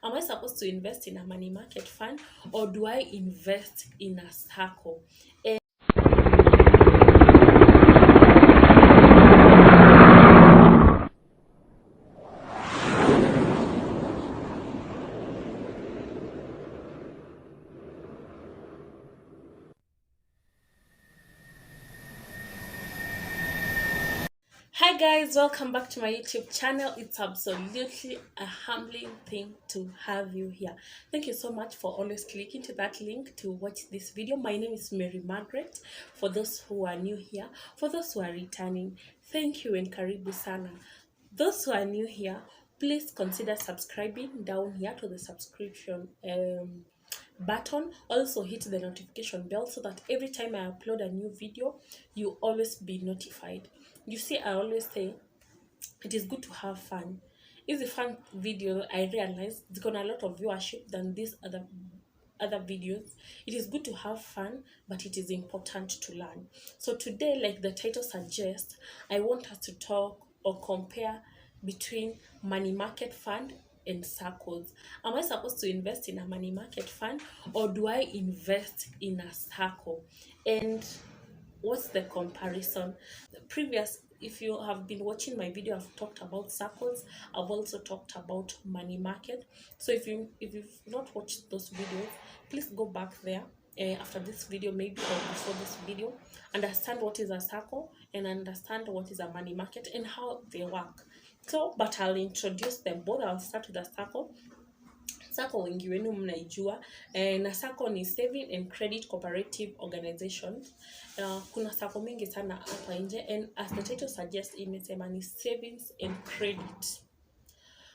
Am I supposed to invest in a money market fund, or do I invest in a Sacco? Hi guys, welcome back to my YouTube channel. It's absolutely a humbling thing to have you here. Thank you so much for always clicking to that link to watch this video. My name is Mary Margaret. For those who are new here, for those who are returning, thank you and karibu sana. Those who are new here, please consider subscribing down here to the subscription button. Also hit the notification bell so that every time I upload a new video, you always be notified. You see, I always say it is good to have fun. If the fun video, I realize it's got a lot of viewership than these other videos. It is good to have fun, but it is important to learn. So today, like the title suggests, I want us to talk or compare between money market fund and Saccos. Am I supposed to invest in a money market fund, or do I invest in a Sacco? And what's the comparison? Previous, if you have been watching my video, I've talked about Saccos. I've also talked about money market. So if you've not watched those videos, please go back there after this video, maybe, or before this video. Understand what is a Sacco and understand what is a money market and how they work. So but I'll introduce them both. I'll start with the Sacco. Sacco wengi wenu mnaijua, na Sacco ni saving and credit cooperative organizations. Kuna Sacco mingi sana hapa nje, and as the title suggests, imesema ni savings and credit.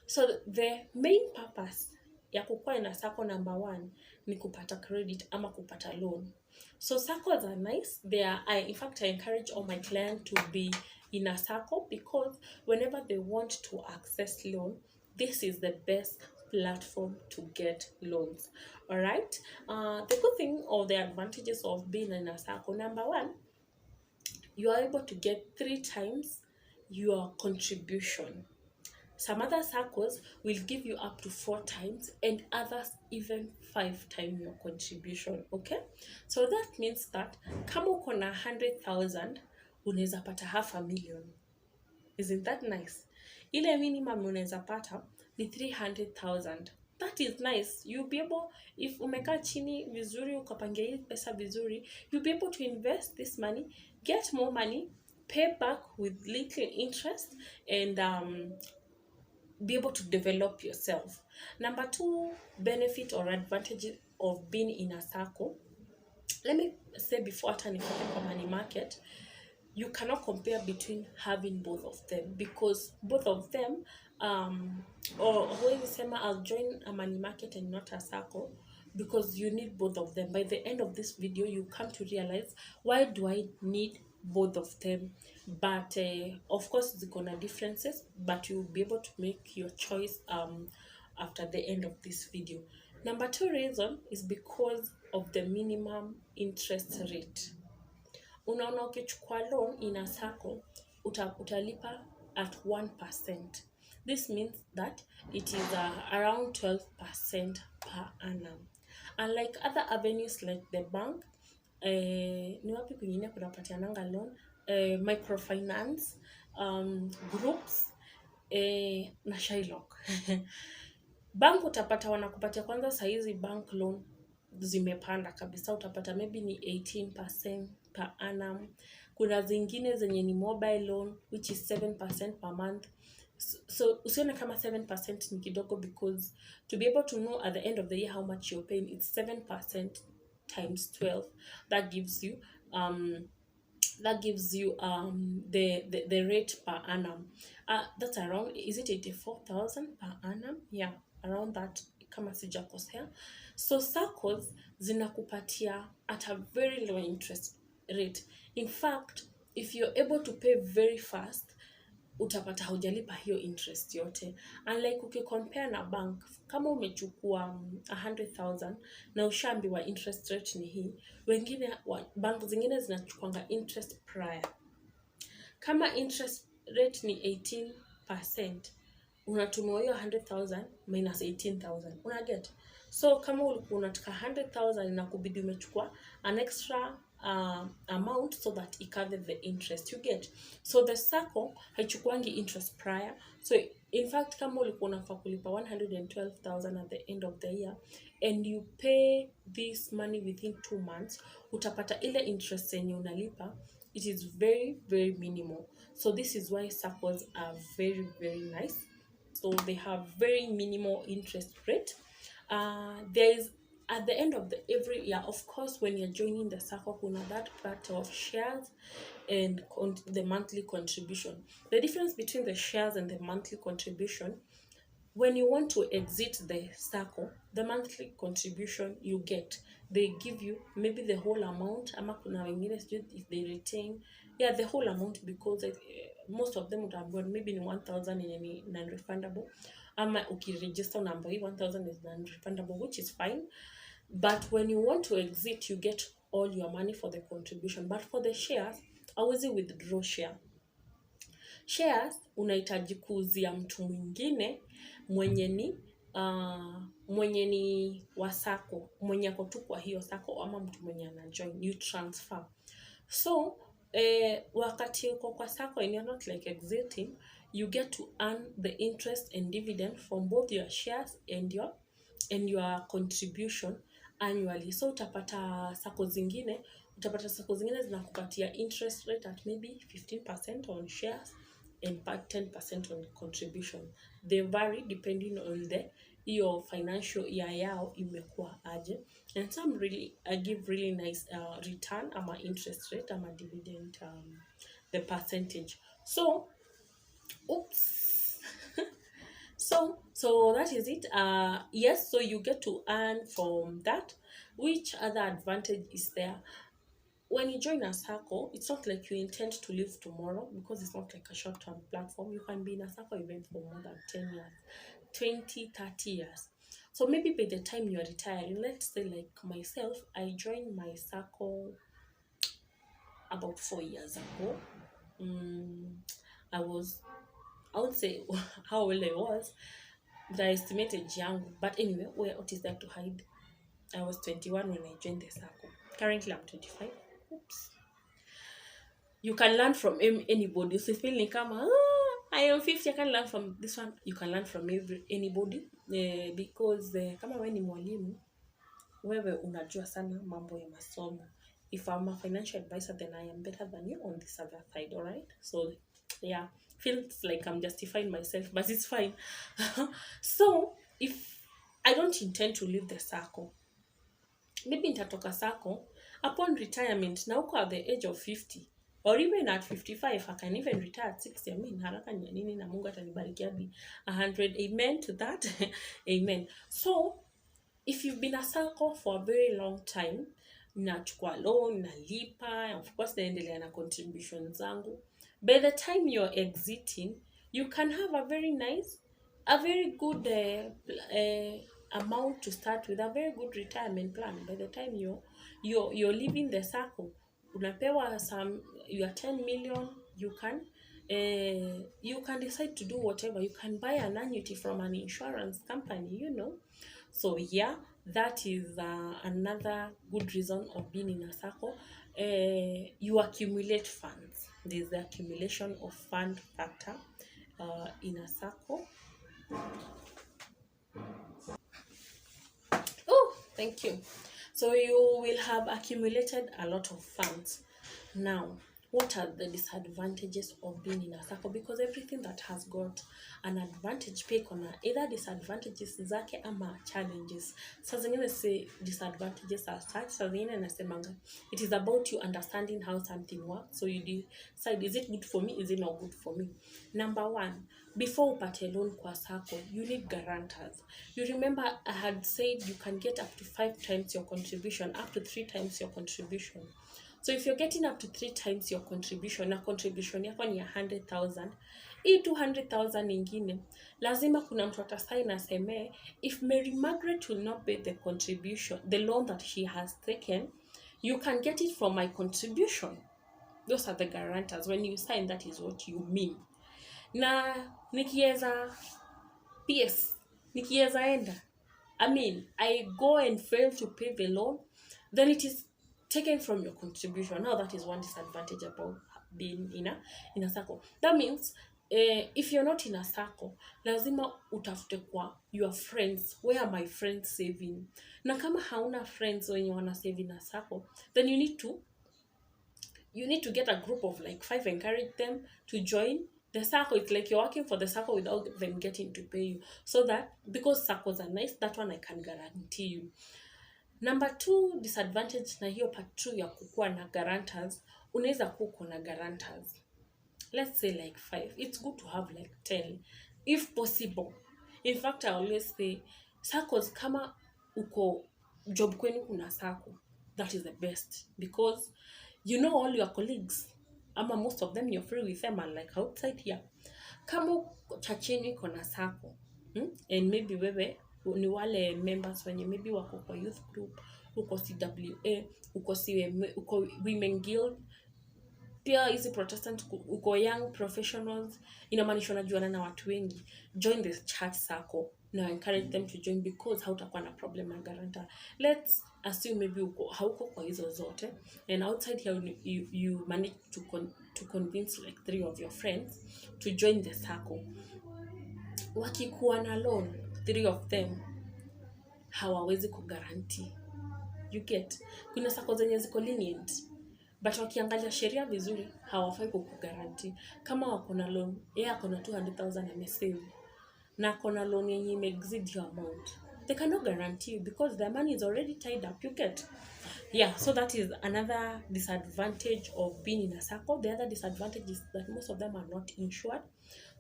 So the main purpose ya kukuwa na Sacco, number one, ni kupata credit ama kupata loan. So Saccos are nice. In fact, I encourage all my clients to be in a Sacco, because whenever they want to access loan, this is the best platform to get loans. All right. The good thing or the advantages of being in a Sacco, number one, you are able to get 3 times your contribution. Some other Saccos will give you up to 4 times, and others even 5 times your contribution. Okay, so that means that kama uko na 100,000 unaweza pata 500,000. Isn't that nice? Ile minimum unaweza pata ni 300,000. That is nice. You'll be able, if umekaa chini vizuri ukapangia hii pesa vizuri, you'll be able to invest this money, get more money, pay back with little interest, and be able to develop yourself. Number 2 benefit or advantage of being in a Sacco. Let me say before hata nifike kwa money market, you cannot compare between having both of them, because both of them or huwezi sema I'll join a money market and not a Sacco, because you need both of them. By the end of this video, you come to realize, why do I need both of them? But of course there's gonna differences, but you'll be able to make your choice after the end of this video. Number 2 reason is because of the minimum interest rate. Unaona, ukichukua loan in a Sacco utalipa at 1%. This means that it is around 12% per annum. Unlike other avenues like the bank, ni wapi kwingine kunapatiananga loan, microfinance, groups, na Shylock. Bank utapata wanakupatia kwanza, saizi bank loan zimepanda kabisa, utapata maybe ni 18% per annum. Kuna zingine zenye ni mobile loan which is 7% per month. So usione kama 7% ni kidogo, because to be able to know at the end of the year how much you're paying, it's 7% times 12. That gives you the rate per annum. That's around, is it 84,000 per annum? Yeah, around that, kama sijakosea. So Saccos zinakupatia at a very low interest rate. In fact, if you're able to pay very fast, utapata hujalipa hiyo interest yote. Unlike ukicompare na bank, kama umechukua 100,000 na ushaambiwa interest rate ni hii, wengine bank zingine zinachukuanga interest prior. Kama interest rate ni 18%, unatumiwa hiyo 100,000 minus 18,000, unaget. So kama ulikuwa unataka 100,000 inakubidi umechukua an extra amount so that ikave the interest, you get. So the Sacco haichukuangi interest prior. So in fact kama ulikuwa unafaa kulipa 112,000 at the end of the year and you pay this money within 2 months, utapata ile interest yenye unalipa, it is very very minimal. So this is why Saccos are very very nice. So they have very minimal interest rate. There is at the end of every year, of course, when you're joining the Sacco, kuna that part of shares and the monthly contribution. The difference between the shares and the monthly contribution, when you want to exit the Sacco, the monthly contribution you get, they give you maybe the whole amount, ama kuna wengine if they retain, yeah, the whole amount, because most of them would have gone maybe in 1,000 in non-refundable, ama ukiregister number 1,000 is non-refundable, which is fine. But when you want to exit, you get all your money for the contribution. But for the shares, hauwezi withdraw shares unahitaji kuuzia mtu mwingine mwenye ni wa Sacco, mwenye ako tu kwa hiyo Sacco, ama mtu mwenye ana join, you transfer. So wakati uko kwa Sacco and you're not like exiting, you get to earn the interest and dividend from both your shares and your contribution annually. So utapata Sacco zingine zinakupatia interest rate at maybe 15% on shares and 10% on contribution. They vary depending on your financial year yao imekuwa aje, and some really give really nice return ama interest rate ama dividend, the percentage. So oops so that is it. Yes, so you get to earn from that. Which other advantage is there? When you join a Sacco, it's not like you intend to leave tomorrow, because it's not like a short-term platform. You can be in a Sacco event for more than 10 years, 20, 30 years. So maybe by the time you're retiring, let's say like myself, I joined my Sacco about 4 years ago. I would say how old I was, but I estimated young. But anyway, what is there to hide? I was 21 when I joined the Sacco. Currently, I'm 25. Oops. You can learn from anybody. So if you feel like I am 50, I can learn from this one. You can learn from anybody, because kama wewe ni mwalimu, wewe unajua sana mambo ya masomo. If I'm a financial advisor, then I am better than you on this other side, all right? So yeah, feels like I'm justifying myself, but it's fine. So if I don't intend to leave the Sacco, maybe nitatoka Sacco upon retirement, na uko at the age of 50 or even at 55. I can even retire at 60. I mean, haraka ni nini, na Mungu atanibariki hadi 100. Amen to that. Amen. So if you've been a Sacco for a very long time, nachukua loan, nalipa, of course naendelea na contribution zangu, by the time you're exiting, you can have a very good amount to start with, a very good retirement plan. By the time you're leaving the Sacco, unapewa your 10 million, you can decide to do whatever. You can buy an annuity from an insurance company, So yeah, that is another good reason of being in a Sacco. You accumulate funds. There's the accumulation of fund factor in a Sacco. Oh, thank you. So you will have accumulated a lot of funds. Now, what are the disadvantages of being in a Sacco? Because everything that has got an advantage pick on either disadvantages zake ama challenges. Saa zingine say disadvantages are such. Saa zingine nasemanga it is about you understanding how something works. So you decide, is it good for me? Is it not good for me? Number one, before upate loan kwa Sacco, you need guarantors. You remember I had said you can get up to 5 times your contribution, up to 3 times your contribution. So if you're getting up to 3 times your contribution, na contribution yako ni 100,000, hii 200,000 ingine, lazima kuna mtu atasign aseme, if Mary Margaret will not pay the contribution, the loan that she has taken, you can get it from my contribution. Those are the guarantors. When you sign, that is what you mean. Na nikieza PS nikiweza enda, I mean, I go and fail to pay the loan, then it is taken from your contribution. Now that is one disadvantage about being in a Sacco. That means if you're not in a Sacco, lazima utafute kwa your friends. Where are my friends saving? Na kama hauna friends wenye wana save in a Sacco, then you need to get a group of like 5, encourage them to join the Sacco. It's like you're working for the Sacco without them getting to pay you. So that, because Saccos are nice, that one I can guarantee you. Number 2 disadvantage na hiyo part 2 ya kukua na guarantors, unaweza kuwa na guarantors, let's say like 5. It's good to have like 10 if possible. In fact, I always say Saccos, kama uko job kwenu kuna Sacco, that is the best, because you know all your colleagues, ama most of them you're free with them, and like outside here. Kama chacheni kuna Sacco, and maybe wewe ni wale members wenye maybe wako kwa youth group, uko CWA, uko women guild, pia hizi Protestant, uko young professionals, inamaanisha unajuana na watu wengi, join the church Sacco. Now encourage them to join, because hautakuwa na problem na guarantor. Let's assume maybe hauko kwa hizo zote, and outside here you manage to convince like 3 of your friends to join the Sacco. Wakikuwa na loan, 3 of them hawawezi kugaranti. You get, kuna Sacco zenye ziko lenient, but wakiangalia sheria vizuri hawafai kukugaranti. Kama wako na loan, yeye ako na 200,000 amesave, na kona loan yenye imeexceed your amount, they cannot guarantee you because their money is already tied up. You get, yeah. So that is another disadvantage of being in a Sacco. The other disadvantage is that most of them are not insured.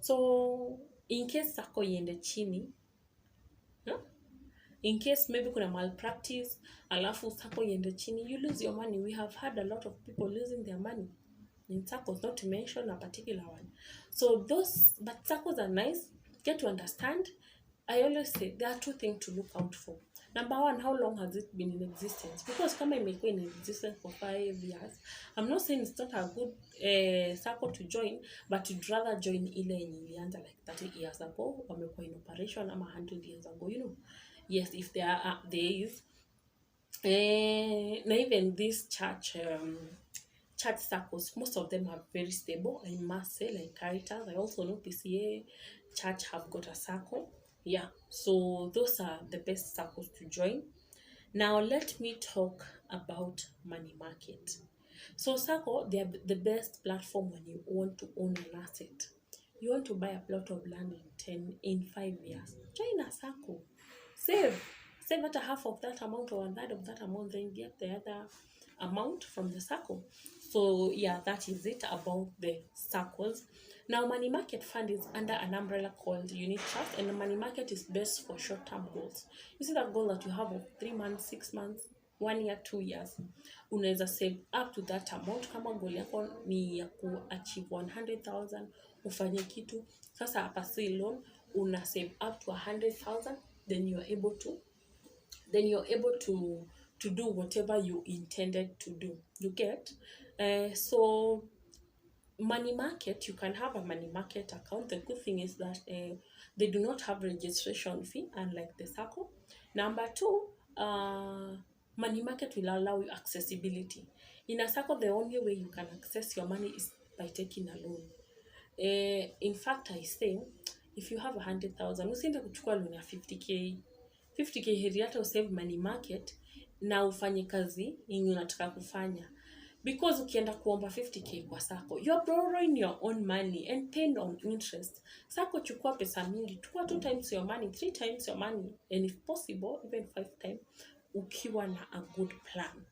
So in case Sacco iende chini, in case maybe kuna malpractice, alafu Sacco iende chini, you lose your money. We have had a lot of people losing their money in Saccos, not to mention a particular one. So but Saccos are nice. Get to understand. I always say there are 2 things to look out for. Number 1, how long has it been in existence? Because kama imekuwa in existence for 5 years, I'm not saying it's not a good Sacco to join, but you'd rather join ile yenye ilianza like 30 years ago, wamekuwa in operation, ama 100 years ago, you know. Yes, if there is. Na even this church Saccos, most of them are very stable, I must say, like Caritas. I also know PCA Church have got a Sacco. Yeah, so those are the best Saccos to join. Now let me talk about money market. So Sacco, they are the best platform when you want to own an asset. You want to buy a plot of land in 5 years, join a Sacco. Save at a half of that amount or 1/3 of that amount, then get the other amount from the Sacco. So yeah, that is it about the Saccos. Now, money market fund is under an umbrella called unit trust, and the money market is best for short-term goals. You see that goal that you have of 3 months, 6 months, 1 year, 2 years, unaweza save up to that amount. Kama goal yako ni ya achieve 100,000, ufanye kitu. Sasa hapa si loan, una save up to 100,000, then you're able to do whatever you intended to do. You get? So money market, you can have a money market account. The good thing is that they do not have registration fee, unlike the Sacco. Number 2, money market will allow you accessibility. In a Sacco, the only way you can access your money is by taking a loan. In fact, I say, if you have 100,000, usiende kuchukua loan ya 50k heri hata usave money market na ufanye kazi yenye unataka kufanya. Because ukienda kuomba 50k kwa Sacco, you're borrowing your own money and paying on interest. Sacco chukua pesa mingi, chukua 2 times your money, 3 times your money, and if possible, even 5 times, ukiwa na a good plan.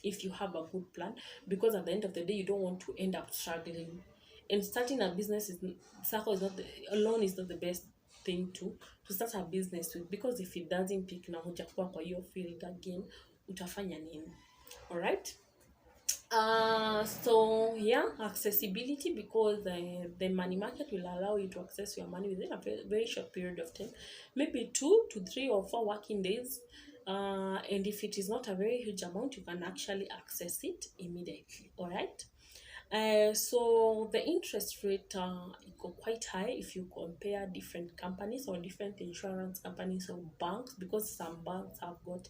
If you have a good plan, because at the end of the day, you don't want to end up struggling. And starting a business Sacco is not alone is not the best thing to start a business with, because if it doesn't pick na hujakuwa kwa hiyo field again, utafanya nini? All right. So yeah, accessibility, because the money market will allow you to access your money within a very, very short period of time, maybe 2 to 3 or 4 working days. And if it is not a very huge amount, you can actually access it immediately. All right. So the interest rate it go quite high if you compare different companies or different insurance companies or banks, because some banks have got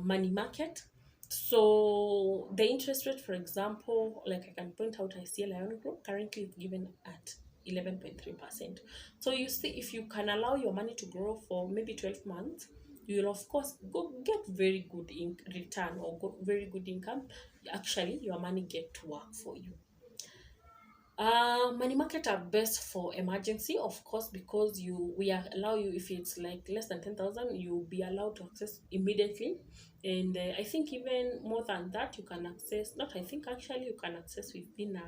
money market. So the interest rate, for example, like I can point out, I see Lion Group currently is given at 11.3%. So you see, if you can allow your money to grow for maybe 12 months, you will of course go get very good return, or very good income. Actually, your money get to work for you. Money market are best for emergency, of course, because we allow you, if it's like less than 10,000, you'll be allowed to access immediately. And I think even more than that, you can access, not I think actually, you can access within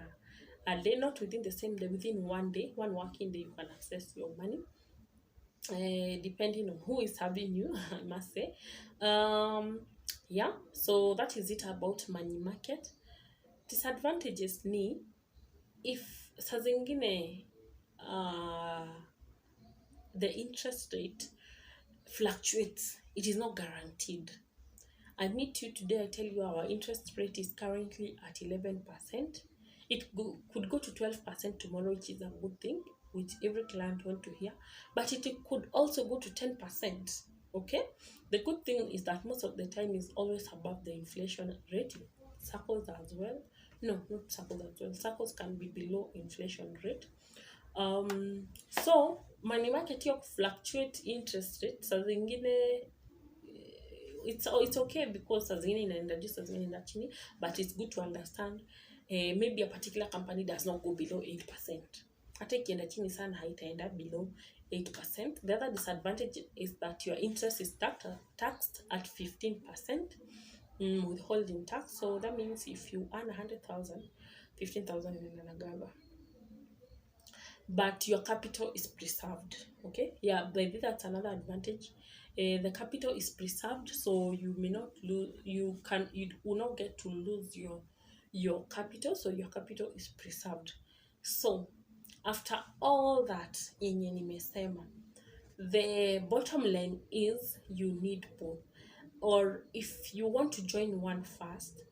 a day, not within the same day, within one day, one working day, you can access your money, depending on who is having you, I must say. Yeah, so that is it about money market. Disadvantages ni, if saa zingine uh, the interest rate fluctuates, it is not guaranteed. I meet you today, I tell you our interest rate is currently at 11%. Could go to 12% tomorrow, which is a good thing, which every client want to hear. But it could also go to 10%. Okay? The good thing is that most of the time is always above the inflation rate. Circles as well. No, not circles as well. Circles can be below inflation rate. So money market hiyo fluctuate interest rate saa zingine, it's okay, because saa zingine inaenda juu, saa zingine inaenda chini, but it's good to understand maybe a particular company does not go below 8%. Hata ikienda chini sana haitaenda below 8%. The other disadvantage is that your interest is taxed at 15%, withholding tax. So that means if you earn 100,000, 15,000 inaenda na gava, but your capital is preserved. Okay, yeah, but that's another advantage. The capital is preserved, so you may not lose, you will not get to lose your capital, so your capital is preserved. So after all that yenye nimesema, the bottom line is you need both. Or if you want to join one first,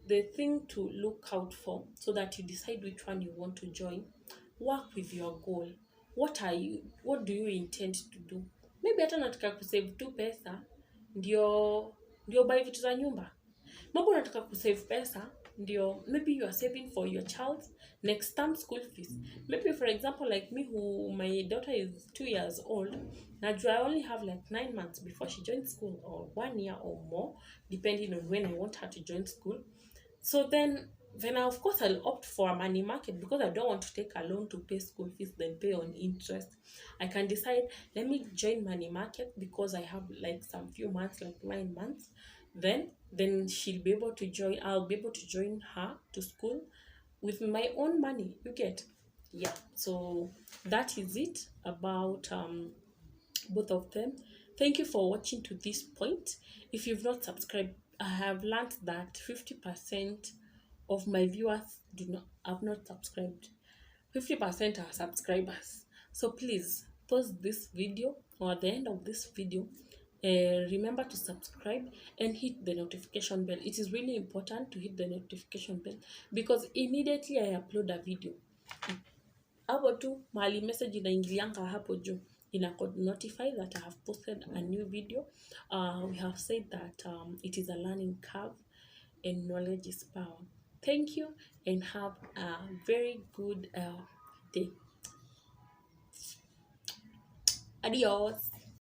the thing to look out for, so that you decide which one you want to join, work with your goal. What do you intend to do? Maybe hata nataka kusave tu pesa ndio buy vitu za nyumba. Maybe unataka kusave pesa ndio, maybe you are saving for your child's next term school fees. Maybe for example, like me, who my daughter is 2 years old, najua I only have like 9 months before she joins school, or 1 year or more, depending on when I want her to join school. So then of course I'll opt for a money market, because I don't want to take a loan to pay school fees then pay on interest. I can decide, let me join money market because I have like some few months, like 9 months. Then she'll be able to join, I'll be able to join her to school with my own money, you get. Yeah, so that is it about both of them. Thank you for watching to this point. If you've not subscribed, I have learned that 50% of my viewers have not subscribed. 50% are subscribers. So please pause this video, or at the end of this video, remember to subscribe and hit the notification bell. It is really important to hit the notification bell, because immediately I upload a video, hapo tu mahali message inaingilianga hapo juu ina notify that I have posted a new video. We have said that it is a learning curve and knowledge is power. Thank you and have a very good day. Adios.